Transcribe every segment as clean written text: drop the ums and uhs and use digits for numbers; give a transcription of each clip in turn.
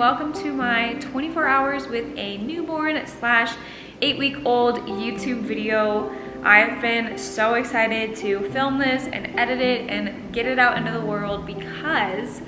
welcome to my 24 hours with a newborn slash 8-week-old YouTube video. I've been so excited to film this and edit it and get it out into the world because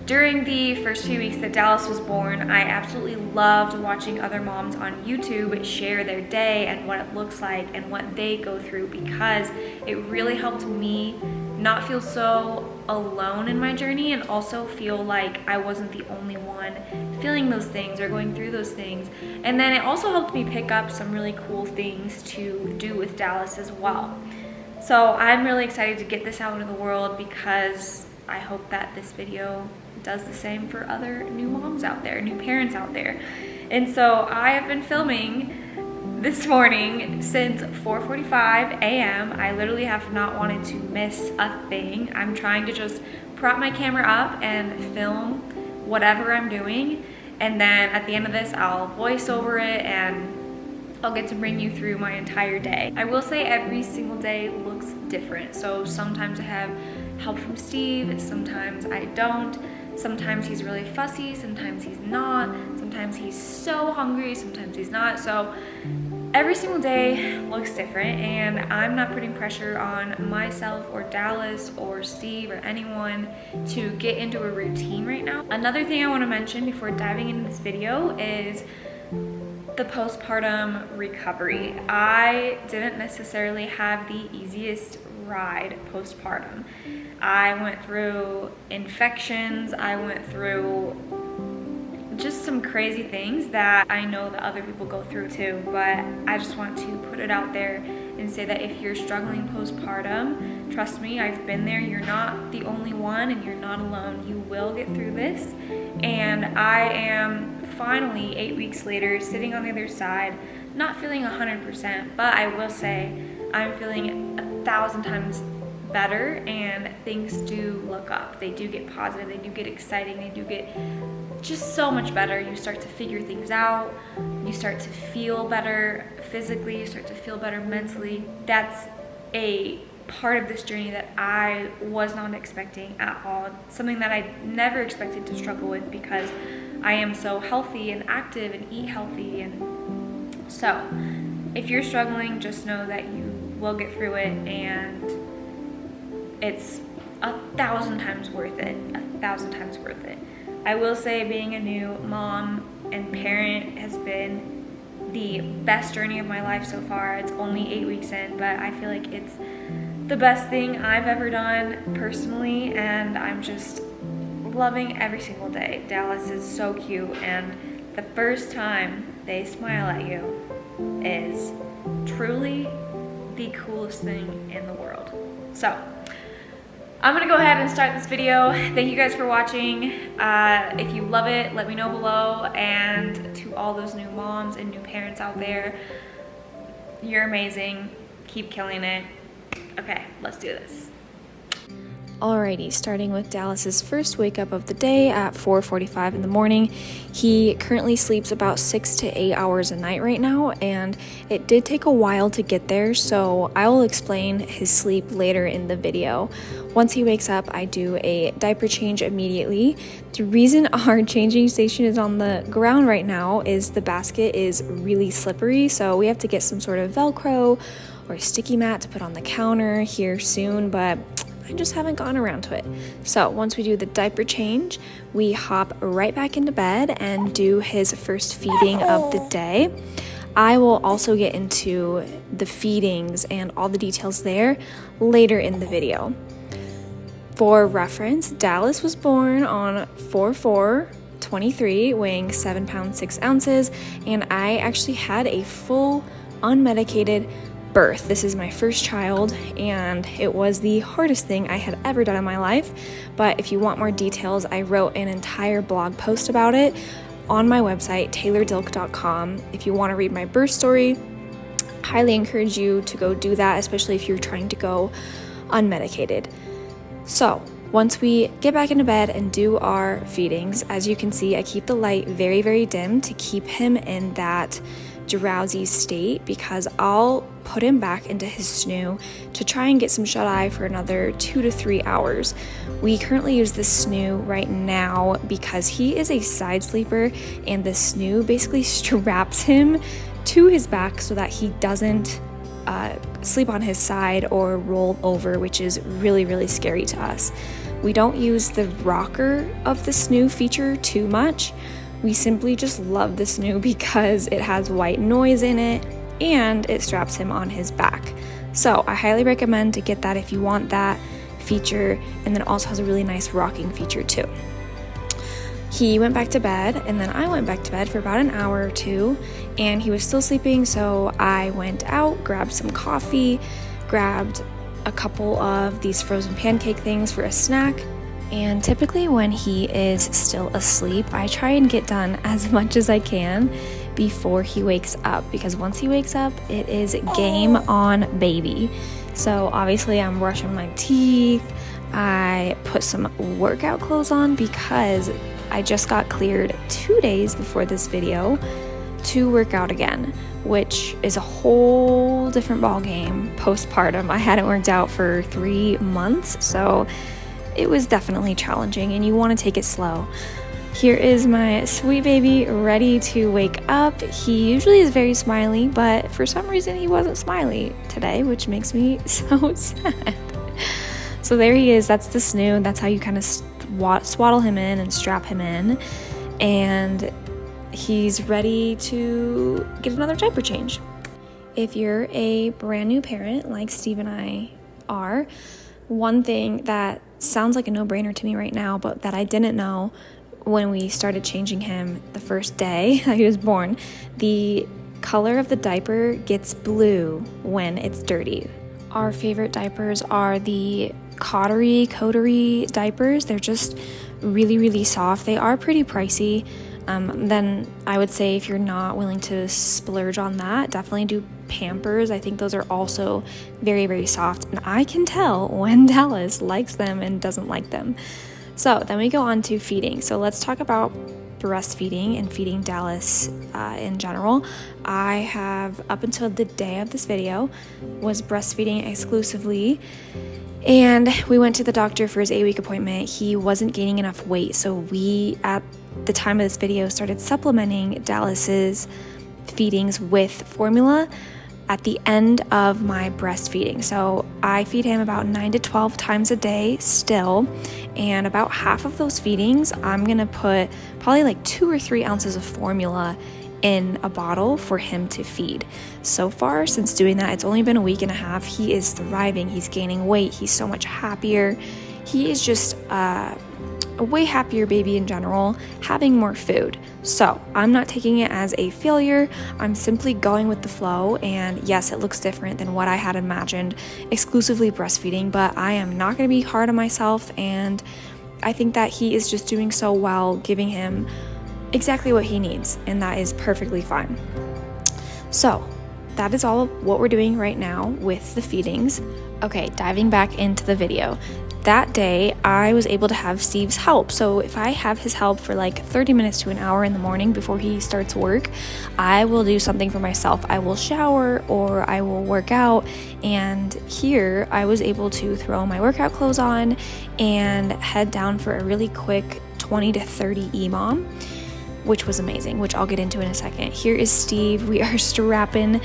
during the first few weeks that Dallas was born, I absolutely loved watching other moms on YouTube share their day and what it looks like and what they go through, because it really helped me not feel so alone in my journey and also feel like I wasn't the only one feeling those things or going through those things. And then it also helped me pick up some really cool things to do with Dallas as well. So I'm really excited to get this out into the world because I hope that this video does the same for other new moms out there, new parents out there. And so I have been filming this morning since 4:45 a.m. I literally have not wanted to miss a thing. I'm trying to just prop my camera up and film whatever I'm doing, and then at the end of this I'll voice over it and I'll get to bring you through my entire day. I will say every single day looks different. So sometimes I have help from Steve, sometimes I don't. Sometimes he's really fussy, sometimes he's not. Sometimes he's so hungry, sometimes he's not. So every single day looks different, and I'm not putting pressure on myself or Dallas or Steve or anyone to get into a routine right now. Another thing I want to mention before diving into this video is the postpartum recovery. I didn't necessarily have the easiest ride postpartum. I went through infections, I went through just some crazy things that I know that other people go through too, but I just want to put it out there and say that if you're struggling postpartum, trust me, I've been there. You're not the only one and you're not alone. You will get through this. And I am finally 8 weeks later sitting on the other side, not feeling 100%, but I will say I'm feeling 1,000 times better, and things do look up. They do get positive, they do get exciting, they do get just so much better. You start to figure things out, you start to feel better physically, you start to feel better mentally. That's a part of this journey that I was not expecting at all. Something that I never expected to struggle with because I am so healthy and active and eat healthy. And so if you're struggling, just know that you will get through it, and it's 1,000 times worth it, 1,000 times worth it. I will say being a new mom and parent has been the best journey of my life so far. It's only 8 weeks in, but I feel like it's the best thing I've ever done personally, and I'm just loving every single day. Dallas is so cute, and the first time they smile at you is truly the coolest thing in the world. So I'm gonna go ahead and start this video. Thank you guys for watching. If you love it, let me know below. And to all those new moms and new parents out there, you're amazing. Keep killing it. Okay, let's do this. Alrighty, starting with Dallas's first wake up of the day at 4:45 in the morning. He currently sleeps about 6 to 8 hours a night right now, and it did take a while to get there, so I will explain his sleep later in the video. Once he wakes up, I do a diaper change immediately. The reason our changing station is on the ground right now is the basket is really slippery, so we have to get some sort of Velcro or sticky mat to put on the counter here soon, but I just haven't gotten around to it. So once we do the diaper change, we hop right back into bed and do his first feeding of the day. I will also get into the feedings and all the details there later in the video. For reference, Dallas was born on 4/4/23, weighing 7 pounds 6 ounces, and I actually had a full unmedicated birth. This is my first child, and it was the hardest thing I had ever done in my life. But if you want more details, I wrote an entire blog post about it on my website, taylordilk.com. If you want to read my birth story, highly encourage you to go do that, especially if you're trying to go unmedicated. So once we get back into bed and do our feedings, as you can see, I keep the light very, very dim to keep him in that drowsy state because I'll put him back into his snoo to try and get some shut-eye for another 2 to 3 hours. We currently use the snoo right now because he is a side sleeper, and the snoo basically straps him to his back so that he doesn't sleep on his side or roll over, which is really, really scary to us. We don't use the rocker of the snoo feature too much. We simply just love the snoo because it has white noise in it and it straps him on his back. So I highly recommend to get that if you want that feature, and then it also has a really nice rocking feature too. He went back to bed, and then I went back to bed for about an hour or two, and he was still sleeping, so I went out, grabbed some coffee, grabbed a couple of these frozen pancake things for a snack. And typically when he is still asleep, I try and get done as much as I can before he wakes up, because once he wakes up, it is game on, baby. So obviously I'm brushing my teeth. I put some workout clothes on because I just got cleared 2 days before this video to work out again, which is a whole different ball game postpartum. I hadn't worked out for 3 months, so it was definitely challenging, and you want to take it slow. Here is my sweet baby ready to wake up. He usually is very smiley, but for some reason he wasn't smiley today, which makes me so sad. So there he is. That's the snoo. That's how you kind of swaddle him in and strap him in, and he's ready to get another diaper change. If you're a brand new parent like Steve and I are, one thing that sounds like a no-brainer to me right now, but that I didn't know when we started changing him the first day that he was born, the color of the diaper gets blue when it's dirty. Our favorite diapers are the coterie diapers. They're just really, really soft. They are pretty pricey. Then I would say if you're not willing to splurge on that, definitely do Pampers. I think those are also very, very soft, and I can tell when Dallas likes them and doesn't like them. So then we go on to feeding. So let's talk about breastfeeding and feeding Dallas in general. I have, up until the day of this video, was breastfeeding exclusively, and we went to the doctor for his 8-week appointment. He wasn't gaining enough weight, so we, at the time of this video, started supplementing Dallas's feedings with formula at the end of my breastfeeding. So I feed him about 9 to 12 times a day still, and about half of those feedings I'm gonna put probably like 2 or 3 ounces of formula in a bottle for him to feed. So far, since doing that, it's only been a week and a half. He is thriving. He's gaining weight. He's so much happier. He is just a way happier baby in general, having more food. So I'm not taking it as a failure. I'm simply going with the flow, and yes, it looks different than what I had imagined exclusively breastfeeding, but I am not going to be hard on myself, and I think that he is just doing so well, giving him exactly what he needs, and that is perfectly fine. So that is all of what we're doing right now with the feedings. Okay, diving back into the video. That day, I was able to have Steve's help. So if I have his help for like 30 minutes to an hour in the morning before he starts work, I will do something for myself. I will shower or I will work out. And here I was able to throw my workout clothes on and head down for a really quick 20 to 30 EMOM, which was amazing, which I'll get into in a second. Here is Steve. We are strapping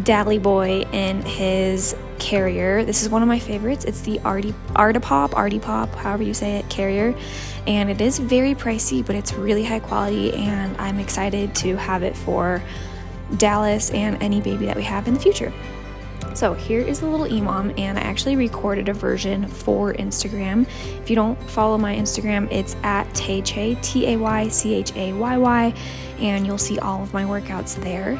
Dally Boy in his carrier. This is one of my favorites. It's the Artipop, however you say it, carrier, and it is very pricey, but it's really high quality, and I'm excited to have it for Dallas and any baby that we have in the future. So here is the little EMOM, and I actually recorded a version for Instagram. If you don't follow my Instagram, it's at Taychay, Taychay, and you'll see all of my workouts there.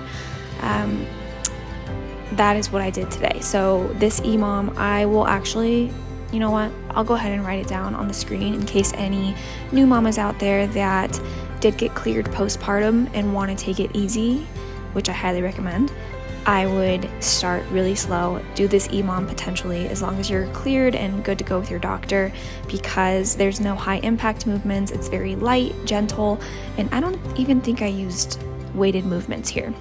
That is what I did today. So this EMOM, I will actually, you know what, I'll go ahead and write it down on the screen in case any new mamas out there that did get cleared postpartum and want to take it easy, which I highly recommend. I would start really slow, do this EMOM potentially as long as you're cleared and good to go with your doctor, because there's no high impact movements. It's very light, gentle, and I don't even think I used weighted movements here.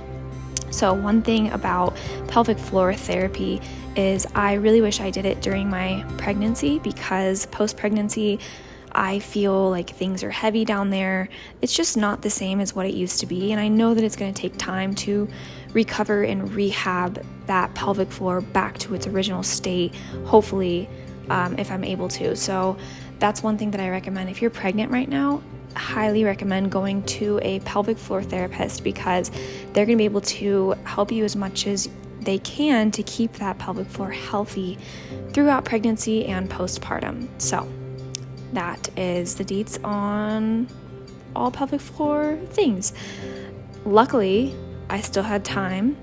So one thing about pelvic floor therapy is I really wish I did it during my pregnancy, because post-pregnancy I feel like things are heavy down there. It's just not the same as what it used to be, and I know that it's going to take time to recover and rehab that pelvic floor back to its original state, hopefully, if I'm able to. So that's one thing that I recommend. If you're pregnant right now, highly recommend going to a pelvic floor therapist, because they're going to be able to help you as much as they can to keep that pelvic floor healthy throughout pregnancy and postpartum. So that is the deets on all pelvic floor things. Luckily, I still had time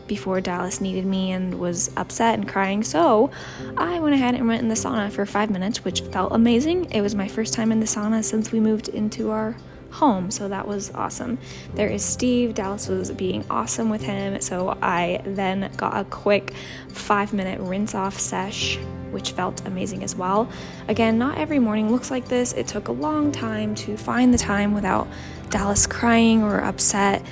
before Dallas needed me and was upset and crying, so I went ahead and went in the sauna for 5 minutes, which felt amazing. It was my first time in the sauna since we moved into our home, so that was awesome. There is Steve. Dallas was being awesome with him, so I then got a quick 5-minute rinse off sesh, which felt amazing as well. Again, not every morning looks like this. It took a long time to find the time without Dallas crying or upset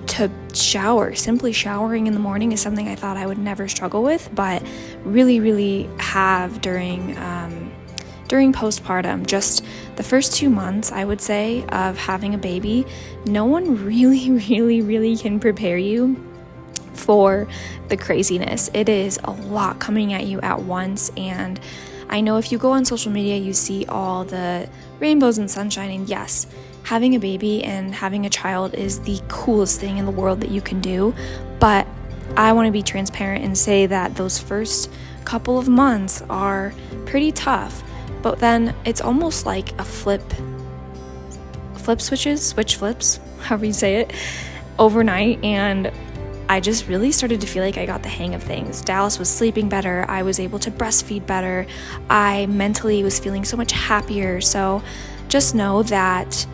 to shower. Simply showering in the morning is something I thought I would never struggle with, but really have during postpartum. Just the first 2 months, I would say, of having a baby, no one really can prepare you for the craziness. It is a lot coming at you at once, and I know if you go on social media, you see all the rainbows and sunshine, and yes, having a baby and having a child is the coolest thing in the world that you can do, but I want to be transparent and say that those first couple of months are pretty tough, but then it's almost like a switch flips, however you say it, overnight, and I just really started to feel like I got the hang of things. Dallas was sleeping better. I was able to breastfeed better. I mentally was feeling so much happier. So just know that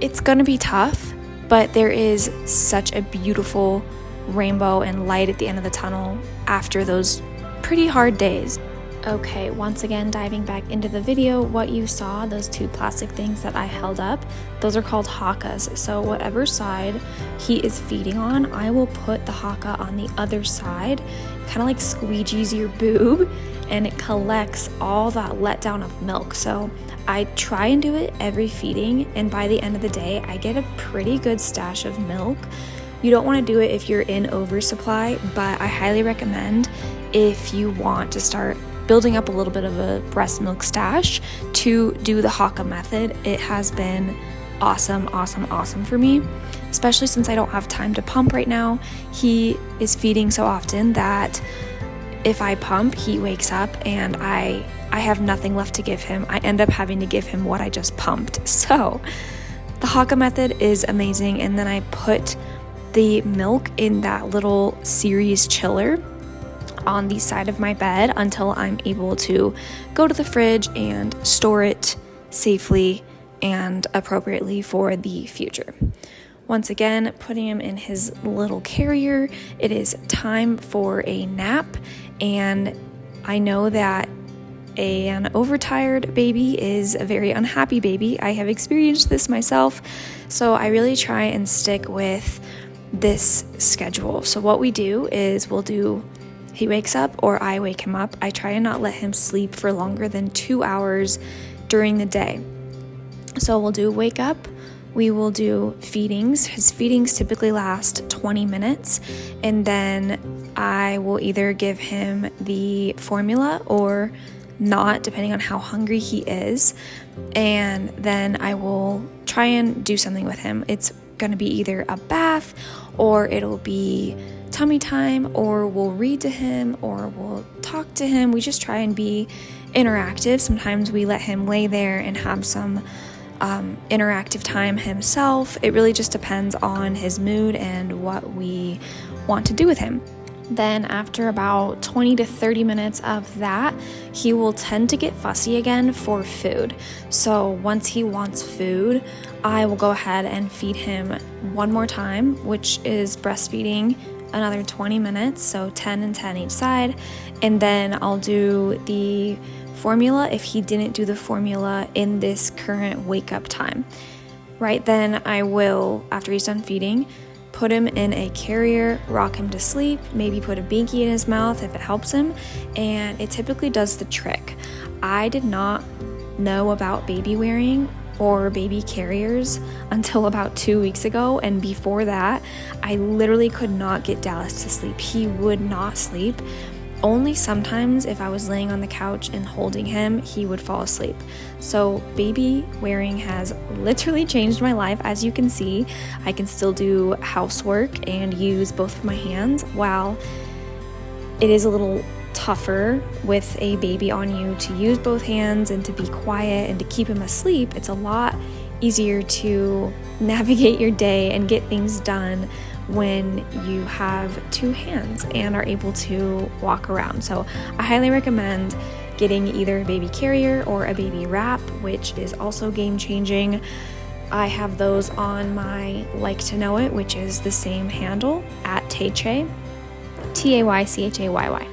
it's gonna be tough, but there is such a beautiful rainbow and light at the end of the tunnel after those pretty hard days. Okay, once again, diving back into the video, what you saw, those 2 plastic things that I held up, those are called hakas. So whatever side he is feeding on, I will put the haka on the other side, kind of like squeegees your boob, and it collects all that letdown of milk. So I try and do it every feeding, and by the end of the day, I get a pretty good stash of milk. You don't want to do it if you're in oversupply, but I highly recommend if you want to start building up a little bit of a breast milk stash to do the haka method. It has been awesome for me, especially since I don't have time to pump right now. He is feeding so often that if I pump, he wakes up and I have nothing left to give him. I end up having to give him what I just pumped. So the haka method is amazing. And then I put the milk in that little series chiller on the side of my bed until I'm able to go to the fridge and store it safely and appropriately for the future. Once again, putting him in his little carrier, it is time for a nap, and I know that an overtired baby is a very unhappy baby. I have experienced this myself, so I really try and stick with this schedule. So what we do is he wakes up or I wake him up. I try and not let him sleep for longer than 2 hours during the day. So we'll do wake up, we will do feedings. His feedings typically last 20 minutes, and then I will either give him the formula or not, depending on how hungry he is, and then I will try and do something with him. It's going to be either a bath, or it'll be tummy time, or we'll read to him, or we'll talk to him. We just try and be interactive. Sometimes we let him lay there and have some interactive time himself. It really just depends on his mood and what we want to do with him. Then after about 20 to 30 minutes of that, he will tend to get fussy again for food. So once he wants food, I will go ahead and feed him one more time, which is breastfeeding another 20 minutes, so 10 and 10 each side. And then I'll do the formula if he didn't do the formula in this current wake up time. Right then I will, after he's done feeding, put him in a carrier, rock him to sleep, maybe put a binky in his mouth if it helps him, and it typically does the trick. I did not know about baby wearing or baby carriers until about 2 weeks ago, and before that, I literally could not get Dallas to sleep. He would not sleep. Only sometimes if I was laying on the couch and holding him, he would fall asleep. So baby wearing has literally changed my life. As you can see, I can still do housework and use both of my hands. While it is a little tougher with a baby on you to use both hands and to be quiet and to keep him asleep, it's a lot easier to navigate your day and get things done when you have two hands and are able to walk around. So I highly recommend getting either a baby carrier or a baby wrap, which is also game changing. I have those on my Like to Know It, which is the same handle at Taychay, Taychay.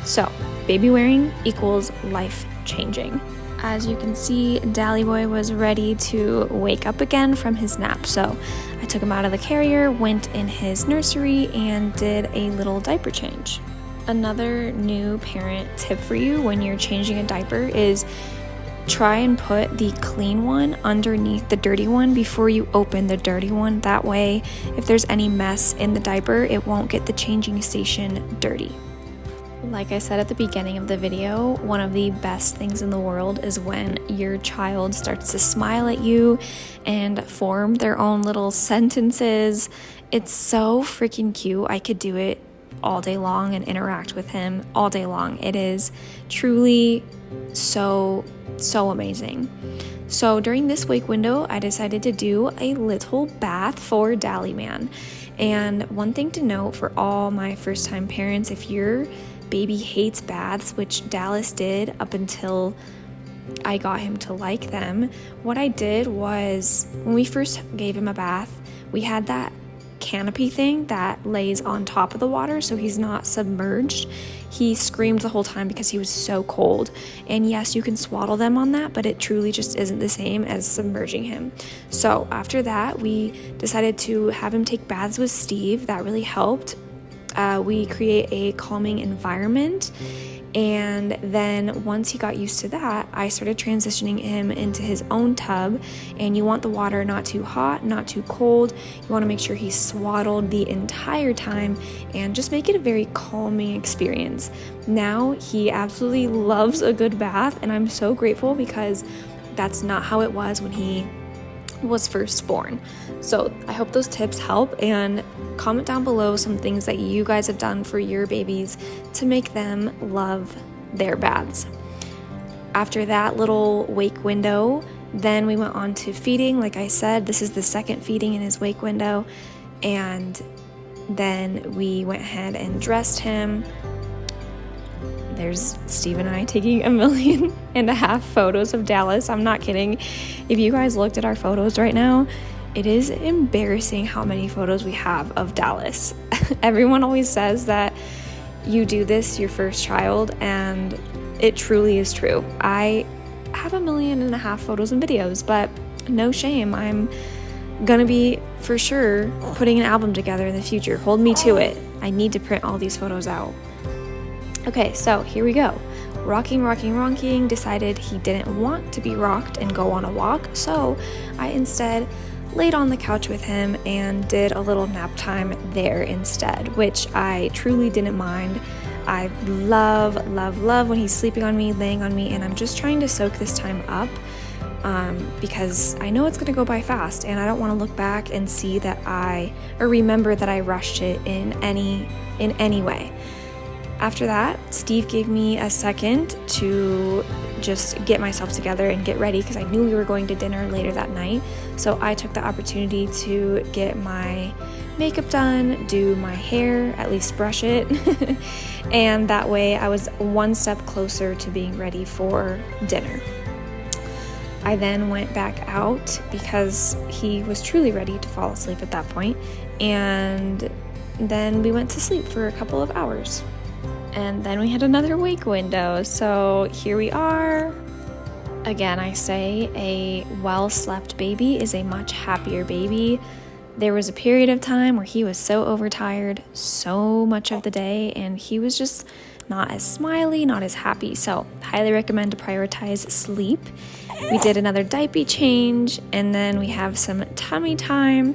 So baby wearing equals life changing. As you can see, Dally Boy was ready to wake up again from his nap, so I took him out of the carrier, went in his nursery, and did a little diaper change. Another new parent tip for you when you're changing a diaper is try and put the clean one underneath the dirty one before you open the dirty one. That way, if there's any mess in the diaper, it won't get the changing station dirty. Like I said at the beginning of the video, one of the best things in the world is when your child starts to smile at you and form their own little sentences. It's so freaking cute. I could do it all day long and interact with him all day long. It is truly so amazing. So during this wake window, I decided to do a little bath for Dally Man. And one thing to note for all my first time parents, if your baby hates baths, which Dallas did up until I got him to like them, what I did was when we first gave him a bath, we had that canopy thing that lays on top of the water so he's not submerged. He screamed the whole time because he was so cold. And yes, you can swaddle them on that, but it truly just isn't the same as submerging him. So after that, we decided to have him take baths with Steve. That really helped. We create a calming environment, and then once he got used to that, I started transitioning him into his own tub. And you want the water not too hot, not too cold. You want to make sure he's swaddled the entire time and just make it a very calming experience. Now he absolutely loves a good bath, and I'm so grateful because that's not how it was when he was first born. So I hope those tips help, and comment down below some things that you guys have done for your babies to make them love their baths. After that little wake window, then we went on to feeding. Like I said, this is the second feeding in his wake window, and then we went ahead and dressed him. There's Steve and I taking 1.5 million photos of Dallas. I'm not kidding. If you guys looked at our photos right now, it is embarrassing how many photos we have of Dallas. Everyone always says that you do this your first child, and it truly is true. I have 1.5 million photos and videos, but no shame. I'm gonna be for sure putting an album together in the future. Hold me to it. I need to print all these photos out. Okay, so here we go. Rocking, decided he didn't want to be rocked and go on a walk, so I instead laid on the couch with him and did a little nap time there instead, which I truly didn't mind. I love when he's sleeping on me, laying on me, and I'm just trying to soak this time up because I know it's gonna go by fast, and I don't wanna look back and see that remember that I rushed it in any way. After that, Steve gave me a second to just get myself together and get ready because I knew we were going to dinner later that night. So I took the opportunity to get my makeup done, do my hair, at least brush it. And that way I was one step closer to being ready for dinner. I then went back out because he was truly ready to fall asleep at that point. And then we went to sleep for a couple of hours. And then we had another wake window, so here we are. Again, I say a well-slept baby is a much happier baby. there was a period of time where he was so overtired so much of the day, and he was just not as smiley, not as happy. So highly recommend to prioritize sleep. We did another diaper change, and then we have some tummy time.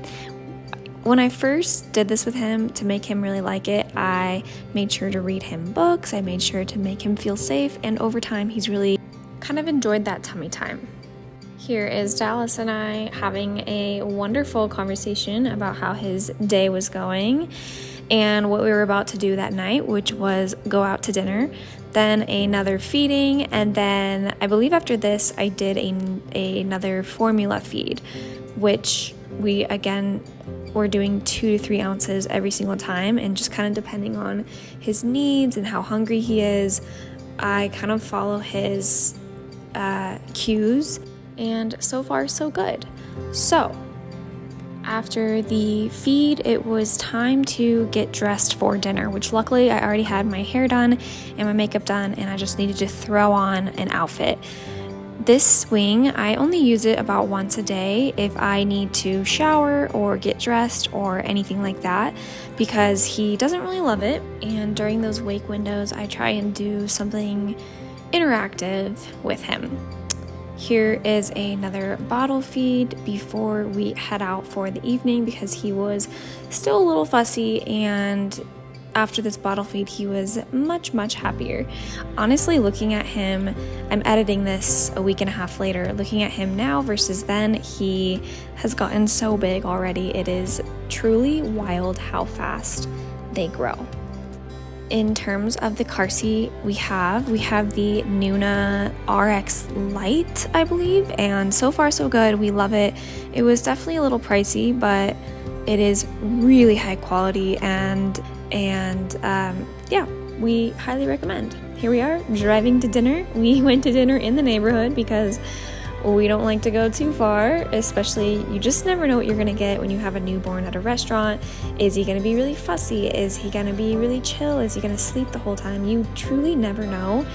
When I first did this with him, to make him really like it, I made sure to read him books. I made sure to make him feel safe, and over time he's really kind of enjoyed that tummy time. Here is Dallas and I having a wonderful conversation about how his day was going and what we were about to do that night, which was go out to dinner, then another feeding, and then I believe after this I did another formula feed, which we again were doing 2 to 3 ounces every single time, and just kind of depending on his needs and how hungry he is, I kind of follow his cues. And so far, so good. So, after the feed, it was time to get dressed for dinner, which luckily I already had my hair done and my makeup done, and I just needed to throw on an outfit. This swing, I only use it about once a day if I need to shower or get dressed or anything like that, because he doesn't really love it. And during those wake windows, I try and do something interactive with him. Here is another bottle feed before we head out for the evening, because he was still a little fussy, and after this bottle feed he was much happier. Honestly, looking at him, I'm editing this a week and a half later, looking at him now versus then, he has gotten so big already. It is truly wild how fast they grow. In terms of the car seat, we have the Nuna RX Lite, I believe, and so far so good. We love it. It was definitely a little pricey, but it is really high quality, and yeah, we highly recommend. Here we are driving to dinner. We went to dinner in the neighborhood because we don't like to go too far, especially you just never know what you're gonna get when you have a newborn at a restaurant. Is he gonna be really fussy? Is he gonna be really chill? Is he gonna sleep the whole time? You truly never know.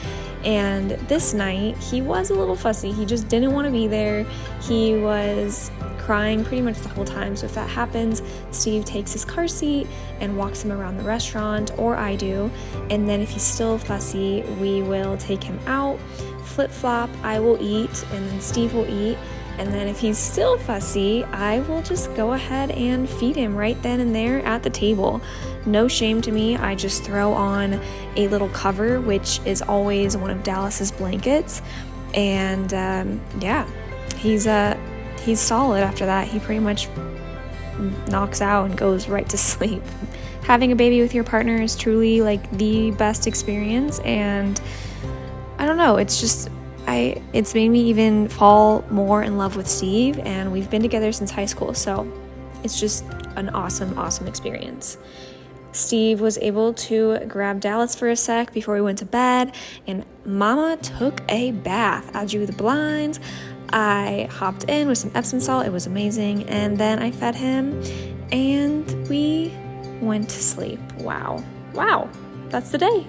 And this night, he was a little fussy. He just didn't want to be there. He was crying pretty much the whole time. So if that happens, Steve takes his car seat and walks him around the restaurant, or I do. And then if he's still fussy, we will take him out, flip-flop, I will eat, and then Steve will eat. And then if he's still fussy, I will just go ahead and feed him right then and there at the table. No shame to me. I just throw on a little cover, which is always one of Dallas's blankets. And yeah, he's solid after that. He pretty much knocks out and goes right to sleep. Having a baby with your partner is truly like the best experience, and I don't know, it's made me even fall more in love with Steve, and we've been together since high school, so it's just an awesome experience. Steve was able to grab Dallas for a sec before we went to bed, and Mama took a bath. I drew the blinds, I hopped in with some Epsom salt, it was amazing, and then I fed him, and we went to sleep. Wow, that's the day.